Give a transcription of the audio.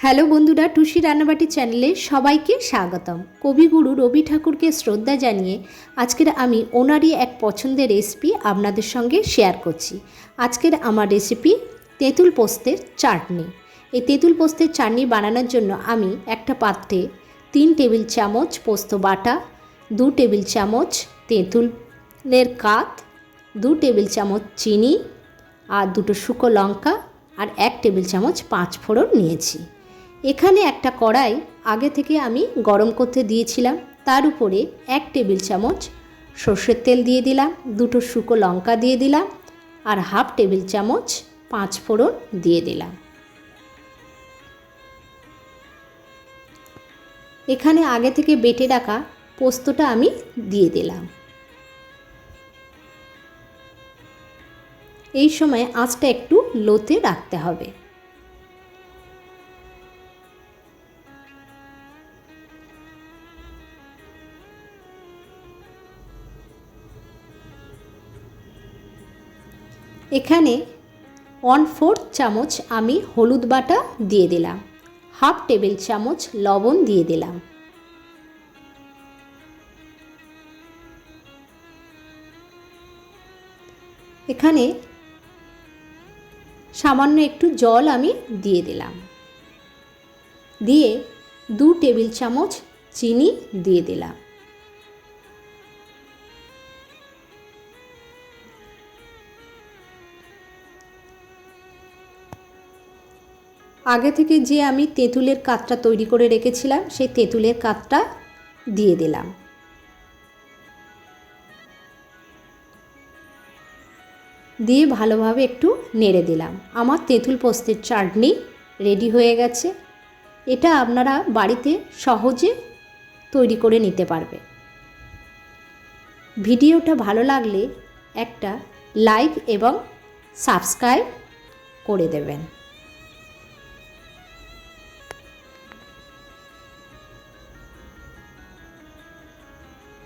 Hello বন্ধুরা, টুসি রান্নাবাটি চ্যানেলে সবাইকে স্বাগতম। কবিগুরু রবি ঠাকুরকে শ্রদ্ধা জানিয়ে আজকের আমি ওনারই এক পছন্দের রেসিপি আপনাদের সঙ্গে শেয়ার করছি। আজকের আমার রেসিপি তেঁতুল পোস্তের চাটনি। এই তেঁতুল পোস্তের চাটনি বানানোর জন্য আমি একটা পাত্রে 3 টেবিল চামচ পোস্ত বাটা, 2 টেবিল চামচ তেঁতুলের কাত, 2 টেবিল চামচ চিনি আর 2টো শুকনো লঙ্কা আর 1 টেবিল চামচ 5 ফোড়ন নিয়েছি। এখানে একটা কড়াই আগে থেকে আমি গরম করতে দিয়েছিলাম, তার উপরে 1 টেবিল চামচ সর্ষের তেল দিয়ে দিলাম, 2টো শুকনো লঙ্কা দিয়ে দিলাম আর হাফ টেবিল চামচ 5 ফোড়ন দিয়ে দিলাম। এখানে আগে থেকে বেটে রাখা পোস্তটা আমি দিয়ে দিলাম। এই সময় আঁচটা একটু লোতে রাখতে হবে। এখানে 1/4 চামচ আমি হলুদ বাটা দিয়ে দিলাম, হাফ টেবিল চামচ লবণ দিয়ে দিলাম। এখানে সামান্য একটু জল আমি দিয়ে দিলাম, দিয়ে 2 টেবিল চামচ চিনি দিয়ে দিলাম। আগে থেকে যে আমি তেঁতুলের কাতটা তৈরি করে রেখেছিলাম সেই তেঁতুলের কাতটা দিয়ে দিলাম। দিয়ে ভালোভাবে একটু নেড়ে দিলাম। আমার তেঁতুল পোস্তের চাটনি রেডি হয়ে গেছে। এটা আপনারা বাড়িতে সহজে তৈরি করে নিতে পারবে। ভিডিওটা ভালো লাগলে একটা লাইক এবং সাবস্ক্রাইব করে দেবেন।